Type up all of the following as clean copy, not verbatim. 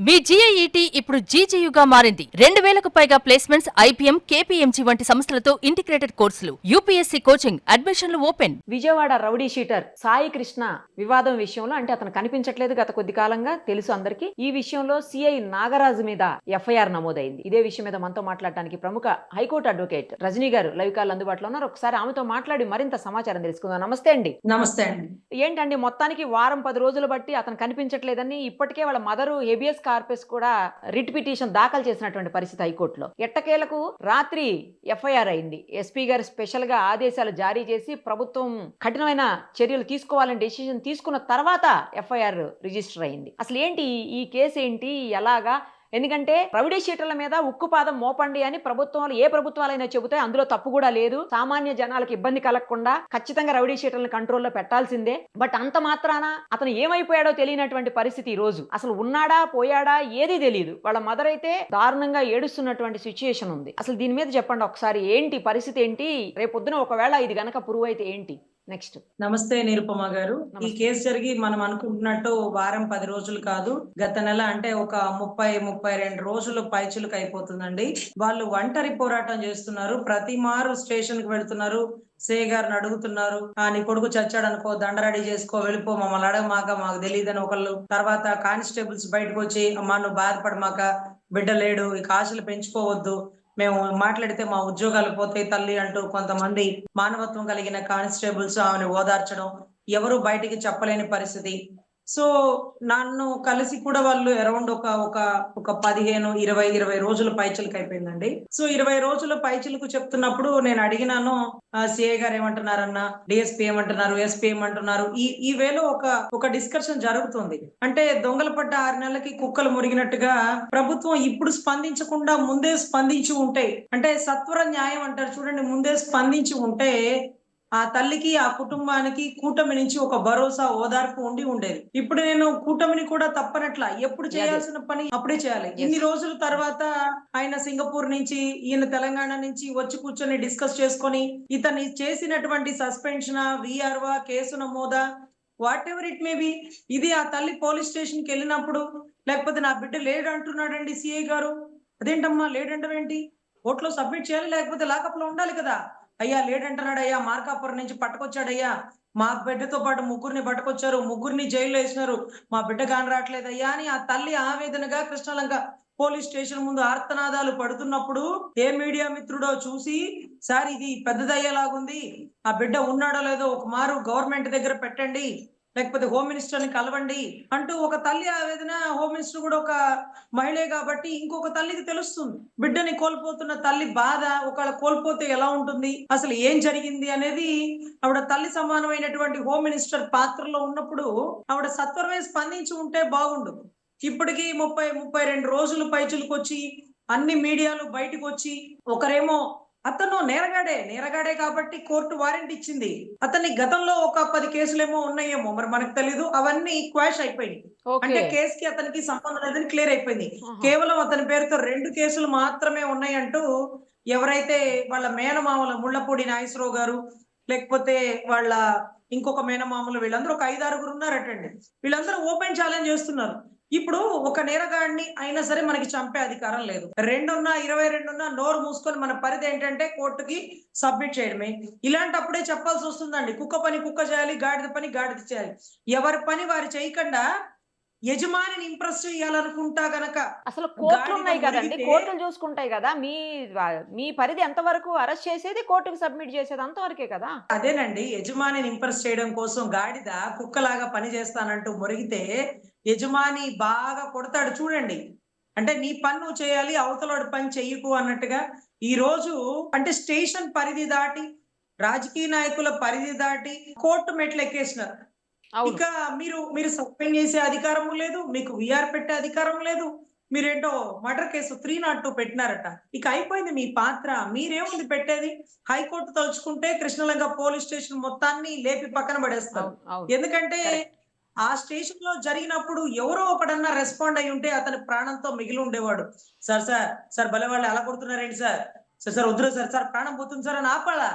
మీ జీఐఈటీ ఇప్పుడు జీజేయుగా మారింది. 2000కు పైగా ప్లేస్మెంట్స్, ఐపీఎం, కేపీఎంజీ వంటి సంస్థలతో ఇంటిగ్రేటెడ్ కోర్సులు. యూపీఎస్సీ కోచింగ్, అడ్మిషన్లు open. Vijayawada rowdy sheeter Sai Krishna వివాదం విషయంలో అంటే అతను కనిపించట్లేదు గత కొద్ది కాలంగా తెలుసు అందరికీ. ఈ విషయంలో సిఐ నాగరాజు మీద ఎఫ్ఐఆర్ నమోదైంది. ఇదే విషయం మీద మనతో మాట్లాడడానికి ప్రముఖ హైకోర్టు అడ్వకేట్ రజనీ గారు లైవ్ కాల్ అందుబాటులో ఉన్నారు. ఒకసారి ఆమెతో మాట్లాడి మరింత సమాచారం తెలుసుకుందాం. నమస్తే అండి. నమస్తే అండి. ఏంటండి మొత్తానికి వారం 10 రోజులు బట్టి అతను కనిపించట్లేదని ఇప్పటికే వాళ్ళ మదరు హెబియస్ కార్పస్ కూడా రిట్ పిటిషన్ దాఖలు చేసినటువంటి పరిస్థితి హైకోర్టులో. ఎట్టకేలకు రాత్రి ఎఫ్ఐఆర్ అయింది. ఎస్పీ గారు స్పెషల్ గా ఆదేశాలు జారీ చేసి ప్రభుత్వం కఠినమైన చర్యలు తీసుకోవాలని డెసిషన్ తీసుకున్న తర్వాత ఎఫ్ఐఆర్ రిజిస్టర్ అయింది. అసలు ఏంటి ఈ కేసు ఏంటి, ఎలాగా? ఎందుకంటే రౌడీ షీటర్ల మీద ఉక్కుపాదం మోపండి అని ప్రభుత్వాలు ఏ ప్రభుత్వాలైనా చెబుతాయి, అందులో తప్పు కూడా లేదు. సామాన్య జనాలకు ఇబ్బంది కలగకుండా ఖచ్చితంగా రౌడీ షీటర్లను కంట్రోల్లో పెట్టాల్సిందే. బట్ అంత మాత్రాన అతను ఏమైపోయాడో తెలియనటువంటి పరిస్థితి ఈ రోజు. అసలు ఉన్నాడా పోయాడా ఏదీ తెలియదు. వాళ్ళ మదర్ అయితే దారుణంగా ఏడుస్తున్నటువంటి సిచ్యుయేషన్ ఉంది. అసలు దీని మీద చెప్పండి ఒకసారి, ఏంటి పరిస్థితి ఏంటి? రేపొద్దున ఒకవేళ ఇది గనక ప్రూవ్ అయితే ఏంటి నెక్స్ట్? నమస్తే నిరుపమ గారు. ఈ కేసు జరిగి మనం అనుకుంటున్నట్టు వారం 10 రోజులు కాదు, గత నెల అంటే ఒక 30-32 రోజులు పైచులకు అయిపోతుందండి. వాళ్ళు ఒంటరి పోరాటం చేస్తున్నారు. ప్రతి మారు స్టేషన్ కి వెళ్తున్నారు, సే గారిని అడుగుతున్నారు, నీ కొడుకు చచ్చాడు అనుకో, దండ రెడీ చేసుకో, వెళ్ళిపో, మమ్మల్ని అడగమాక, మాకు తెలియదని ఒకళ్ళు. తర్వాత కానిస్టేబుల్స్ బయటకు వచ్చి, అమ్మా నువ్వు బాధపడమాక, బిడ్డ లేడు, ఇక ఆశలు పెంచుకోవద్దు, మేము మాట్లాడితే మా ఉద్యోగాలు పోతాయి తల్లి అంటూ కొంతమంది మానవత్వం కలిగిన కానిస్టేబుల్స్ ఆమెను ఓదార్చడం, ఎవరు బయటికి చెప్పలేని పరిస్థితి. సో నన్ను కలిసి కూడా వాళ్ళు అరౌండ్ ఒక 15-20 రోజుల పైచలకు అయిపోయిందండి. సో 20 రోజుల పైచలకు చెప్తున్నప్పుడు నేను అడిగినాను, సిఐ గారు ఏమంటున్నారన్నా, డిఎస్పీ ఏమంటున్నారు, ఎస్పీ ఏమంటున్నారు. ఈ వేలో ఒక డిస్కషన్ జరుగుతుంది. అంటే దొంగల పడ్డ 6 నెలలకి కుక్కలు మురిగినట్టుగా ప్రభుత్వం ఇప్పుడు స్పందించకుండా ముందే స్పందించి ఉంటే, అంటే సత్వర న్యాయం అంటారు చూడండి, ముందే స్పందించి ఉంటే ఆ తల్లికి ఆ కుటుంబానికి కూటమి నుంచి ఒక భరోసా ఓదార్పు ఉండేది. ఇప్పుడు నేను కూటమిని కూడా తప్పనట్ల, ఎప్పుడు చేయాల్సిన పని అప్పుడే చేయాలి. ఇన్ని రోజుల తర్వాత ఆయన సింగపూర్ నుంచి, ఈయన తెలంగాణ నుంచి వచ్చి కూర్చొని డిస్కస్ చేసుకొని ఇతన్ని చేసినటువంటి సస్పెన్షన్, విఆర్వా, కేసు నమోదా, whatever it may be, ఇది ఆ తల్లి పోలీస్ స్టేషన్ కి వెళ్ళినప్పుడు, లేకపోతే నా బిడ్డ లేడు అంటున్నాడండి సిఐ గారు, అదేంటమ్మా లేడంటారేంటి, కోర్టులో సబ్మిట్ చేయాలి, లేకపోతే లాకప్ లో ఉండాలి కదా. అయ్యా లేడంటున్నాడు అయ్యా, మార్కాపురం నుంచి పట్టుకొచ్చాడయ్యా, మా బిడ్డతో పాటు 3 పట్టుకొచ్చారు, 3 జైల్లో వేసినారు, మా బిడ్డ కాని రావట్లేదయ్యా అని ఆ తల్లి ఆవేదనగా కృష్ణలంక పోలీస్ స్టేషన్ ముందు ఆర్తనాదాలు పడుతున్నప్పుడు ఏ మీడియా మిత్రుడో చూసి, సార్ ఇది పెద్దదయ్యేలాగుంది, ఆ బిడ్డ ఉన్నాడో లేదో ఒక మారు గవర్నమెంట్ దగ్గర పెట్టండి, లేకపోతే హోమ్ మినిస్టర్ ని కలవండి అంటూ ఒక తల్లి ఆవేదన. హోమ్ మినిస్టర్ కూడా ఒక మహిళే కాబట్టి ఇంకొక తల్లికి తెలుస్తుంది బిడ్డని కోల్పోతున్న తల్లి బాధ, ఒకవేళ కోల్పోతే ఎలా ఉంటుంది, అసలు ఏం జరిగింది అనేది. ఆవిడ తల్లి సమానమైనటువంటి హోమ్ మినిస్టర్ పాత్రలో ఉన్నప్పుడు ఆవిడ సత్వరమే స్పందించి ఉంటే బాగుండు. ఇప్పటికీ 30-32 రోజులు పైచులకు వచ్చి అన్ని మీడియాలు బయటకు వచ్చి, ఒకరేమో అతను నేరగాడే కాబట్టి కోర్టు వారెంట్ ఇచ్చింది, అతన్ని గతంలో ఒక 10 కేసులేమో ఉన్నాయేమో, మరి మనకు తెలీదు, అవన్నీ క్వాష్ అయిపోయింది. అంటే కేసుకి అతనికి సంబంధం లేదని క్లియర్ అయిపోయింది. కేవలం అతని పేరుతో 2 కేసులు మాత్రమే ఉన్నాయంటూ ఎవరైతే వాళ్ళ మేనమామల ముళ్ళపూడి నాగేశ్వరరావు గారు, లేకపోతే వాళ్ళ ఇంకొక మేనమామలు, వీళ్ళందరూ ఒక 5-6 ఉన్నారటండి. వీళ్ళందరూ ఓపెన్ ఛాలెంజ్ చేస్తున్నారు. ఇప్పుడు ఒక నేరగాడిని అయినా సరే మనకి చంపే అధికారం లేదు. 22 నోరు మూసుకొని మన పరిధి ఏంటంటే కోర్టుకి సబ్మిట్ చేయడమే. ఇలాంటప్పుడే చెప్పాల్సి వస్తుందండి, కుక్క పని కుక్క చేయాలి, గాడిద పని గాడిద చేయాలి. ఎవరి పని వారు చేయకుండా యజమానిని ఇంప్రెస్ చేయాలనుకుంటా గనక, అసలు కోర్టులు ఉన్నాయి కదండి, కోర్టులు చూసుకుంటాయి కదా. మీ పరిధి ఎంతవరకు అరెస్ట్ చేసేది, కోర్టుకు సబ్మిట్ చేసేది అంతవరకే కదా. అదేనండి, యజమానిని ఇంప్రెస్ చేయడం కోసం గాడిద కుక్కలాగా పని చేస్తానంటూ మొరిగితే యజమాని బాగా కొడతాడు చూడండి. అంటే నీ పని నువ్వు చేయాలి, అవతలోడి పని చెయ్యకు అన్నట్టుగా ఈ రోజు అంటే స్టేషన్ పరిధి దాటి, రాజకీయ నాయకుల పరిధి దాటి కోర్టు మెట్లు ఎక్కేసినారు. ఇక మీరు సస్పెండ్ చేసే అధికారం లేదు, మీకు విఆర్ పెట్టే అధికారం లేదు. మీరేంటో మర్డర్ కేసు 302 పెట్టినారట. ఇక అయిపోయింది మీ పాత్ర. మీరేముంది పెట్టేది? హైకోర్టు తలుచుకుంటే కృష్ణలంక పోలీస్ స్టేషన్ మొత్తాన్ని లేపి పక్కన పడేస్తారు. ఎందుకంటే ఆ స్టేషన్ లో జరిగినప్పుడు ఎవరో ఒకడన్నా రెస్పాండ్ అయి ఉంటే అతని ప్రాణంతో మిగిలి ఉండేవాడు. సార్ భలే వాళ్ళు అలా కొడుతున్నారేంటి సార్ వద్దురు సార్ ప్రాణం పోతుంది సార్ అని ఆపాలా.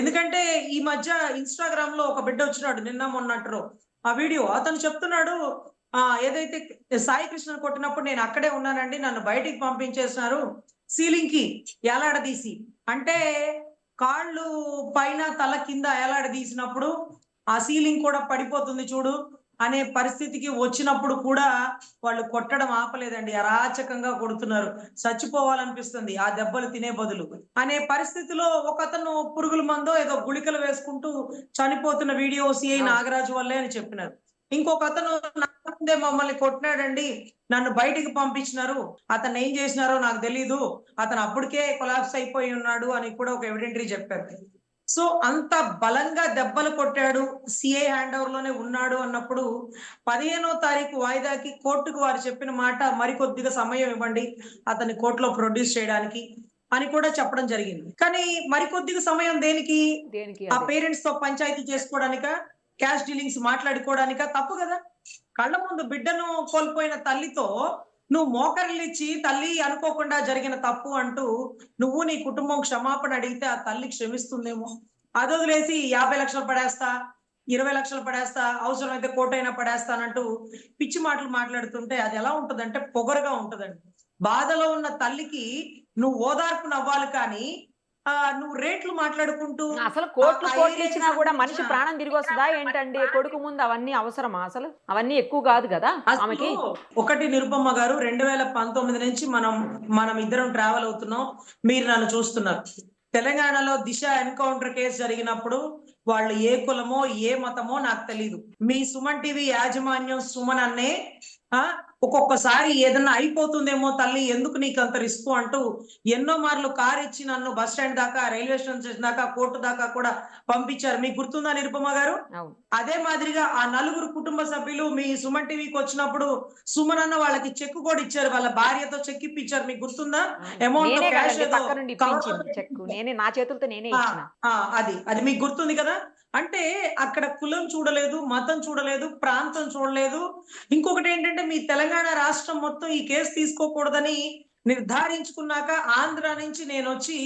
ఎందుకంటే ఈ మధ్య ఇన్స్టాగ్రామ్ లో ఒక బిడ్డ వచ్చినాడు, నిన్న మొన్నట్టు ఆ వీడియో, అతను చెప్తున్నాడు, ఏదైతే సాయి కృష్ణ కొట్టినప్పుడు నేను అక్కడే ఉన్నానండి, నన్ను బయటికి పంపించేస్తున్నారు సీలింగ్ కి ఏలాడదీసి. అంటే కాళ్ళు పైన తల కింద ఏలాడదీసినప్పుడు ఆ సీలింగ్ కూడా పడిపోతుంది చూడు అనే పరిస్థితికి వచ్చినప్పుడు కూడా వాళ్ళు కొట్టడం ఆపలేదండి, అరాచకంగా కొడుతున్నారు. చచ్చిపోవాలనిపిస్తుంది ఆ దెబ్బలు తినే బదులు అనే పరిస్థితిలో ఒకతను పురుగుల మందో ఏదో గుళికలు వేసుకుంటూ చనిపోతున్న వీడియో సిఐ నాగరాజు వల్లే అని చెప్పినారు. ఇంకొక అతను ముందే మమ్మల్ని కొట్టినాడండి, నన్ను బయటికి పంపించినారు, అతను ఏం చేసినారో నాకు తెలీదు, అతను అప్పటికే కొలాప్స్ అయిపోయి ఉన్నాడు అని కూడా ఒక ఎవిడెంటరీ చెప్పారు. సో అంత బలంగా దెబ్బలు కొట్టాడు, సిఐ హ్యాండ్ ఓవర్ లోనే ఉన్నాడు అన్నప్పుడు 15వ తారీఖు వాయిదాకి కోర్టుకు వారు చెప్పిన మాట మరికొద్దిగా సమయం ఇవ్వండి అతన్ని కోర్టులో ప్రొడ్యూస్ చేయడానికి అని కూడా చెప్పడం జరిగింది. కానీ మరికొద్దిగా సమయం దేనికి? ఆ పేరెంట్స్ తో పంచాయతీ చేసుకోవడానిక, క్యాష్ డీలింగ్స్ మాట్లాడుకోవడానిక? తప్పు కదా. కళ్ళ ముందు బిడ్డను కోల్పోయిన తల్లితో నువ్వు మోకరిల్లిచ్చి తల్లి అనుకోకుండా జరిగిన తప్పు అంటూ నువ్వు నీ కుటుంబం క్షమాపణ అడిగితే ఆ తల్లి క్షమిస్తుందేమో. అది వదిలేసి 50 లక్షలు పడేస్తా, 20 లక్షలు పడేస్తా, అవసరమైతే కోటైనా పడేస్తానంటూ పిచ్చి మాటలు మాట్లాడుతుంటే అది ఎలా ఉంటదంటే పొగరుగా ఉంటదండి. బాధలో ఉన్న తల్లికి నువ్వు ఓదార్పు నవ్వాలి, కానీ నువ్వు రేట్లు మాట్లాడుకుంటూ అసలు కోట్లు ఇచ్చినా కూడా మనిషి ప్రాణం తిరిగి వస్తుందా ఏంటండి? కొడుకు ముందు అవన్నీ అవసరమా? అసలు అవన్నీ ఎక్కువ కాదు కదా ఆమెకి. ఒకటి నిరుపమ్మ గారు, 2019 నుంచి మనం ఇద్దరం ట్రావెల్ అవుతున్నాం, మీరు నన్ను చూస్తున్నారు. తెలంగాణలో దిశ ఎన్కౌంటర్ కేసు జరిగినప్పుడు వాళ్ళు ఏ కులమో ఏ మతమో నాకు తెలియదు, మీ సుమన్ టీవీ యాజమాన్యం సుమన్ అన్నే ఒక్కొక్కసారి ఏదన్నా అయిపోతుందేమో తల్లి, ఎందుకు నీకు అంత రిస్క్ అంటూ ఎన్నో మార్లు కారు ఇచ్చి నన్ను బస్ స్టాండ్ దాకా, రైల్వే స్టేషన్ దాకా, కోర్టు దాకా కూడా పంపించారు. మీకు గుర్తుందా నిరుపమ్మ గారు? అదే మాదిరిగా ఆ 4 కుటుంబ సభ్యులు మీ సుమన్ టీవీకి వచ్చినప్పుడు సుమన్ అన్న వాళ్ళకి చెక్ కూడా ఇచ్చారు, వాళ్ళ భార్యతో చెక్ ఇప్పించారు. మీకు గుర్తుందా? అమౌంట్ నా చేతులతో నేనే ఇచ్చిన. అది మీకు గుర్తుంది కదా. అంటే అక్కడ కులం చూడలేదు, మతం చూడలేదు, ప్రాంతం చూడలేదు. ఇంకొకటి ఏంటంటే మీ తెలంగాణ రాష్ట్రం మొత్తం ఈ కేసు తీసుకోకూడదని నిర్ధారించుకున్నాక ఆంధ్ర నుంచి నేను వచ్చి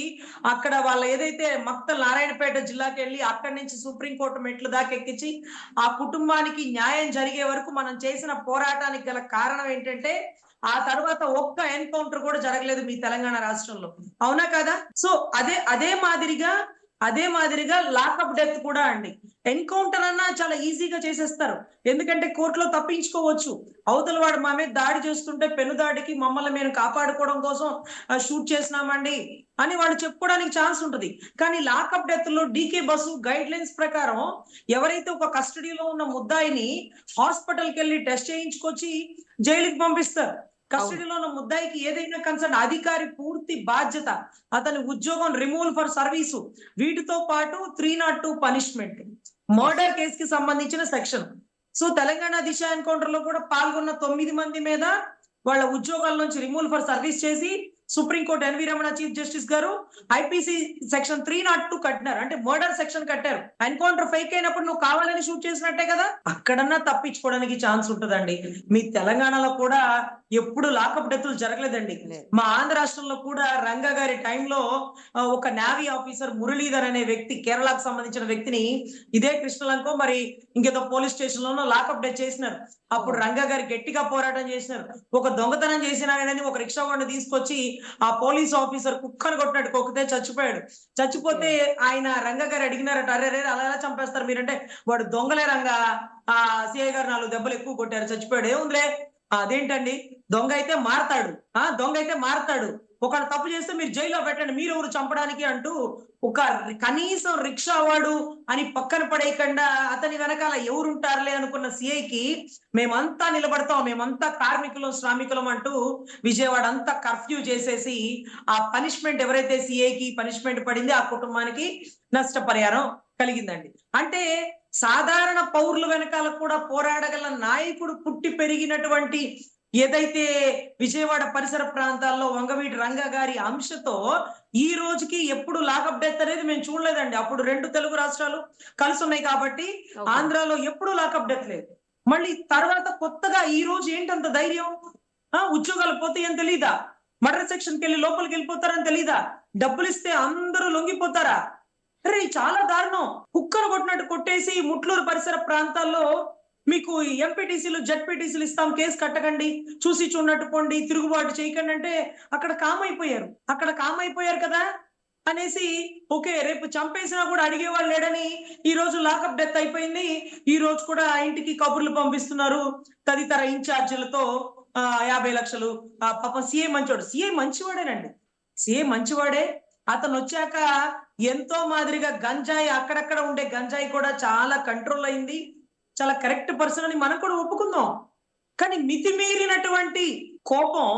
అక్కడ వాళ్ళ ఏదైతే మక్తల్ నారాయణపేట జిల్లాకి వెళ్ళి అక్కడి నుంచి సుప్రీంకోర్టు మెట్లు దాకా ఎక్కించి ఆ కుటుంబానికి న్యాయం జరిగే వరకు మనం చేసిన పోరాటానికి గల కారణం ఏంటంటే ఆ తర్వాత ఒక్క ఎన్కౌంటర్ కూడా జరగలేదు మీ తెలంగాణ రాష్ట్రంలో, అవునా కదా? సో అదే మాదిరిగా లాకప్ డెత్ కూడా అండి. ఎన్కౌంటర్ అన్నా చాలా ఈజీగా చేసేస్తారు, ఎందుకంటే కోర్టులో తప్పించుకోవచ్చు. అవతల వాడు మా మీద దాడి చేస్తుంటే పెను దాడికి మమ్మల్ని మేము కాపాడుకోవడం కోసం షూట్ చేసినామండి అని వాళ్ళు చెప్పుకోవడానికి ఛాన్స్ ఉంటుంది. కానీ లాకప్ డెత్ లో డీకే బస్సు గైడ్ లైన్స్ ప్రకారం ఎవరైతే ఒక కస్టడీలో ఉన్న ముద్దాయిని హాస్పిటల్కి వెళ్ళి టెస్ట్ చేయించుకొచ్చి జైలుకి పంపిస్తారు. కస్టడీలో ఉన్న ముద్దాయికి ఏదైనా కన్సర్న్ అధికారి పూర్తి బాధ్యత, అతని ఉద్యోగం రిమూవల్ ఫర్ సర్వీసు, వీటితో పాటు 302 పనిష్మెంట్, మర్డర్ కేసుకి సంబంధించిన section. So Telangana Disha encounter లో కూడా పాల్గొన్న 9 మంది మీద వాళ్ళ ఉద్యోగాల నుంచి రిమూవల్ ఫర్ సర్వీస్ చేసి supreme court N V Ramana chief justice గారు ఐపీసీ సెక్షన్ 302 కట్టినారు, అంటే మర్డర్ సెక్షన్ కట్టారు. ఎన్కౌంటర్ ఫేక్ అయినప్పుడు నువ్వు కావాలని షూట్ చేసినట్టే కదా, అక్కడన్నా తప్పించుకోవడానికి ఛాన్స్ ఉంటుందండి. మీ తెలంగాణలో కూడా ఎప్పుడు లాకప్ డెత్తులు జరగలేదండి. మా ఆంధ్ర రాష్ట్రంలో కూడా రంగా గారి టైంలో ఒక నేవీ ఆఫీసర్ మురళీధర్ అనే వ్యక్తి, కేరళకు సంబంధించిన వ్యక్తిని ఇదే కృష్ణలంకో మరి ఇంకేదో పోలీస్ స్టేషన్ లోనో లాకప్ డెత్ చేసినారు. అప్పుడు రంగా గారు గట్టిగా పోరాటం చేసినారు. ఒక దొంగతనం చేసినారనేది ఒక రిక్షా వాడిని తీసుకొచ్చి ఆ పోలీస్ ఆఫీసర్ కుక్కను కొట్టినట్టు కొక్కితే చచ్చిపోయాడు. చచ్చిపోతే ఆయన రంగా గారు అడిగినారట, అరే అలా ఎలా చంపేస్తారు మీరంటే, వాడు దొంగలే రంగా, ఆ సిఐ గారు 4 దెబ్బలు ఎక్కువ కొట్టారు, చచ్చిపోయాడు. ఏముందిలే, అదేంటండి, దొంగ అయితే మారతాడు, ఒకడు తప్పు చేస్తే మీరు జైల్లో పెట్టండి, మీరు ఎవరు చంపడానికి అంటూ ఒక కనీసం రిక్షా వాడు అని పక్కన పడేయకుండా అతని వెనకాల ఎవరుంటారులే అనుకున్న సిఐకి మేమంతా నిలబడతాం, మేమంతా కార్మికులం శ్రామికులం అంటూ విజయవాడ అంతా కర్ఫ్యూ చేసేసి ఆ పనిష్మెంట్ ఎవరైతే సిఐకి పనిష్మెంట్ పడింది ఆ కుటుంబానికి నష్టపరిహారం కలిగిందండి. అంటే సాధారణ పౌరుల వెనకాల కూడా పోరాడగల నాయకుడు పుట్టి పెరిగినటువంటి ఏదైతే విజయవాడ పరిసర ప్రాంతాల్లో వంగవీటి రంగా గారి అంశతో ఈ రోజుకి ఎప్పుడు లాకప్ డెత్ అనేది మేము చూడలేదండి. అప్పుడు 2 తెలుగు రాష్ట్రాలు కలిసి ఉన్నాయి కాబట్టి ఆంధ్రాలో ఎప్పుడు లాకప్ డెత్ లేదు. మళ్ళీ తర్వాత కొత్తగా ఈ రోజు ఏంటంత ధైర్యం? ఉద్యోగాలు పోతాయని తెలీదా? మర్డర్ సెక్షన్కి వెళ్ళి లోపలికి వెళ్ళిపోతారని తెలీదా? డబ్బులు ఇస్తే అందరూ లొంగిపోతారా? అరే చాలా దారుణం. కుక్కను కొట్టినట్టు కొట్టేసి ముట్లూరు పరిసర ప్రాంతాల్లో మీకు ఎంపీటీసీలు జడ్పీటీసీలు ఇస్తాం, కేసు కట్టకండి, చూసి చూడనట్టు పోండి, తిరుగుబాటు చేయకండి అంటే అక్కడ కామ్ అయిపోయారు కదా అనేసి ఓకే రేపు చంపేసినా కూడా అడిగేవాళ్ళు లేడని ఈ రోజు లాకప్ డెత్ అయిపోయింది. ఈ రోజు కూడా ఆ ఇంటికి కబుర్లు పంపిస్తున్నారు తదితర ఇన్ఛార్జీలతో 50 లక్షలు. పాపం సీఏ మంచివాడేనండి, సీఏ మంచివాడే. అతను వచ్చాక ఎంతో మాదిరిగా గంజాయి, అక్కడక్కడ ఉండే గంజాయి కూడా చాలా కంట్రోల్ అయింది. చాలా కరెక్ట్ పర్సన్ అని మనం కూడా ఒప్పుకుందాం. కానీ మితిమీరినటువంటి కోపం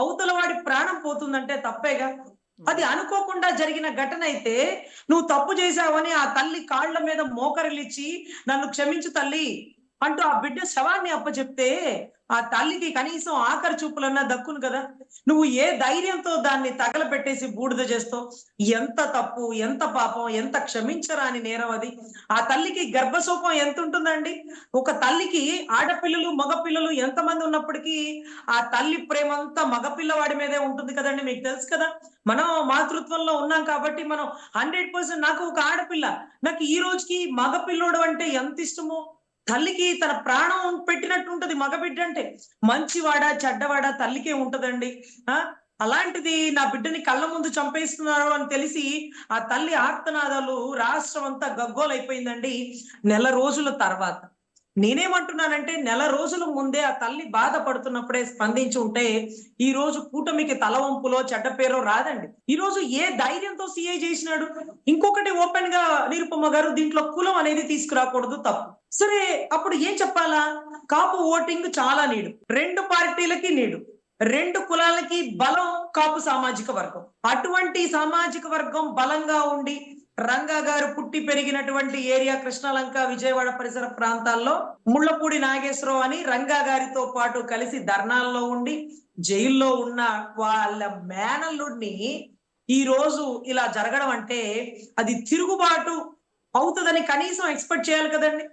అవతల వాడి ప్రాణం పోతుందంటే తప్పేగా. అది అనుకోకుండా జరిగిన ఘటన అయితే నువ్వు తప్పు చేశావని ఆ తల్లి కాళ్ళ మీద మోకరిల్లిచ్చి నన్ను క్షమించు తల్లి అంటూ ఆ బిడ్డ శవాన్ని అప్పచెప్తే ఆ తల్లికి కనీసం ఆఖరి చూపులన్నా దక్కును కదా. నువ్వు ఏ ధైర్యంతో దాన్ని తగలబెట్టేసి బూడిద చేస్తావు? ఎంత తప్పు, ఎంత పాపం, ఎంత క్షమించరాని నేరం అది. ఆ తల్లికి గర్భశోకం ఎంత ఉంటుందండి. ఒక తల్లికి ఆడపిల్లలు మగపిల్లలు ఎంతమంది ఉన్నప్పటికీ ఆ తల్లి ప్రేమ అంతా మగపిల్లవాడి మీదే ఉంటుంది కదండి. మీకు తెలుసు కదా, మనం మాతృత్వంలో ఉన్నాం కాబట్టి మనం 100%. నాకు ఒక ఆడపిల్ల, నాకు ఈ రోజుకి మగపిల్లోడు అంటే ఎంత ఇష్టమో. తల్లికి తన ప్రాణం పెట్టినట్టు ఉంటది మగబిడ్డ అంటే. మంచివాడా చెడ్డవాడా తల్లికే ఉంటదండి. అలాంటిది నా బిడ్డని కళ్ళ ముందు చంపేస్తున్నారు అని తెలిసి ఆ తల్లి ఆర్తనాదాలు రాష్ట్రం అంతా గగ్గోలైపోయిందండి. నెల రోజుల తర్వాత నేనేమంటున్నానంటే, నెల రోజుల ముందే ఆ తల్లి బాధపడుతున్నప్పుడే స్పందించి ఉంటే ఈ రోజు కూటమికి తలవంపులో చెడ్డ పేరో రాదండి. ఈ రోజు ఏ ధైర్యంతో సీఐ చేసినాడు. ఇంకొకటి ఓపెన్ గా నిరుపమ్మ గారు, దీంట్లో కులం అనేది తీసుకురాకూడదు, తప్పు. సరే అప్పుడు ఏం చెప్పాలా? కాపు ఓటింగ్ చాలా నీడు, 2 పార్టీలకి నీడు, 2 కులాలకి బలం కాపు సామాజిక వర్గం. అటువంటి సామాజిక వర్గం బలంగా ఉండి రంగా గారు పుట్టి పెరిగినటువంటి ఏరియా కృష్ణలంక విజయవాడ పరిసర ప్రాంతాల్లో ముళ్ళపూడి నాగేశ్వరరావు అని రంగా గారితో పాటు కలిసి ధర్నాల్లో ఉండి జైల్లో ఉన్న వాళ్ళ మేనల్లుడిని ఈ రోజు ఇలా జరగడం అంటే అది తిరుగుబాటు అవుతుందని కనీసం ఎక్స్పెక్ట్ చేయాలి కదండి.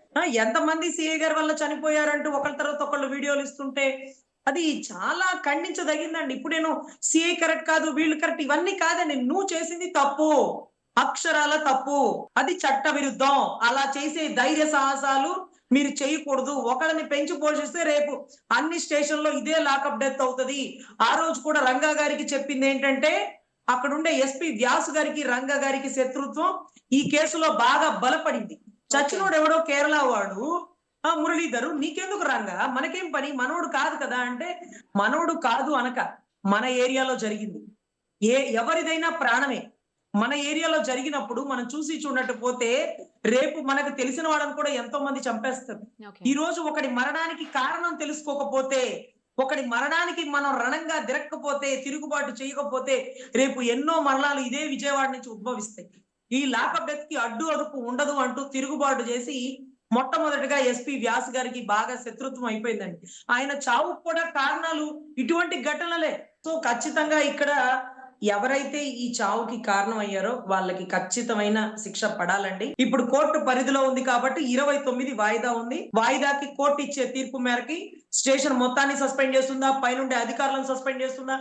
ఎంతమంది సిఐ గారి వల్ల చనిపోయారంటూ ఒకళ్ళ తర్వాత ఒకళ్ళు వీడియోలు ఇస్తుంటే అది చాలా ఖండించదగిందండి. ఇప్పుడు నేను సిఐ కరెక్ట్ కాదు, వీళ్ళు కరెక్ట్, ఇవన్నీ కాదండి. నువ్వు చేసింది తప్పు, అక్షరాల తప్పు, అది చట్ట విరుద్ధం. అలా చేసే ధైర్య సాహసాలు మీరు చేయకూడదు. ఒకళ్ళని పెంచి పోషిస్తే రేపు అన్ని స్టేషన్లో ఇదే లాకప్ డెత్ అవుతుంది. ఆ రోజు కూడా రంగా గారికి చెప్పింది ఏంటంటే, అక్కడుండే ఎస్పీ వ్యాసు గారికి రంగా గారికి శత్రుత్వం ఈ కేసులో బాగా బలపడింది. చచ్చినోడు ఎవడో కేరళ వాడు, మురళీధరు, నీకెందుకు రంగా, మనకేం పని, మనోడు కాదు కదా అంటే, మనోడు కాదు అనక మన ఏరియాలో జరిగింది. ఎవరిదైనా ప్రాణమే. మన ఏరియాలో జరిగినప్పుడు మనం చూసి చూడట్టు పోతే రేపు మనకు తెలిసిన వాళ్ళని కూడా ఎంతో మంది చంపేస్తారు. ఈ రోజు ఒకటి మరణానికి కారణం తెలుసుకోకపోతే, ఒకటి మరణానికి మనం రణంగా దిరక్కపోతే, తిరుగుబాటు చేయకపోతే రేపు ఎన్నో మరణాలు ఇదే విజయవాడ నుంచి ఉద్భవిస్తాయి. ఈ లాకప్ డెత్ కి అడ్డు అదుపు ఉండదు అంటూ తిరుగుబాటు చేసి మొట్టమొదటిగా ఎస్పీ వ్యాస్ గారికి బాగా శత్రుత్వం అయిపోయిందండి. ఆయన చావుకు కూడా కారణాలు ఇటువంటి ఘటనలే. సో ఖచ్చితంగా ఇక్కడ ఎవరైతే ఈ చావుకి కారణం అయ్యారో వాళ్ళకి ఖచ్చితమైన శిక్ష పడాలండి. ఇప్పుడు కోర్టు పరిధిలో ఉంది కాబట్టి 29 వాయిదా ఉంది. వాయిదాకి కోర్టు ఇచ్చే తీర్పు మేరకి స్టేషన్ మొత్తాన్ని సస్పెండ్ చేస్తుందా, పైనుండే అధికారులను సస్పెండ్ చేస్తుందా,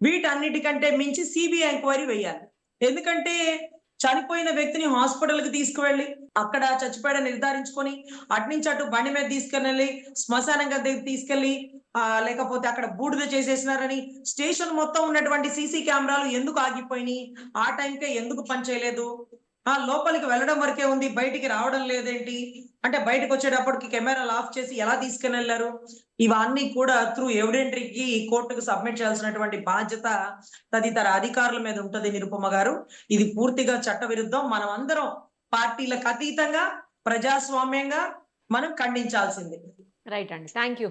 వీటన్నిటికంటే మించి సిబిఐ ఎంక్వైరీ వేయాలి. ఎందుకంటే చనిపోయిన వ్యక్తిని హాస్పిటల్ కి తీసుకువెళ్ళి అక్కడ చచ్చిపోయాడని నిర్ధారించుకొని అట్నుంచి అటు బండి మీద తీసుకెళ్ళి శ్మశానం దగ్గర తీసుకెళ్లి లేకపోతే అక్కడ బూడిద చేసేసినారని స్టేషన్ మొత్తం ఉన్నటువంటి సీసీ కెమెరాలు ఎందుకు ఆగిపోయినాయి, ఆ టైంకే ఎందుకు పనిచేయలేదు, లోపలికి వెళ్ళడం వరకే ఉంది, బయటికి రావడం లేదేంటి అంటే, బయటకు వచ్చేటప్పటికి కెమెరాలు ఆఫ్ చేసి ఎలా తీసుకుని వెళ్ళారు, ఇవన్నీ కూడా త్రూ ఎవిడెంటరీకి కోర్టుకు సబ్మిట్ చేయాల్సినటువంటి బాధ్యత తదితర అధికారుల మీద ఉంటది నిరుపమ గారు. ఇది పూర్తిగా చట్ట విరుద్ధం. మనం అందరం పార్టీలకు అతీతంగా ప్రజాస్వామ్యంగా మనం ఖండించాల్సిందే. రైట్ అండి, థ్యాంక్ యూ.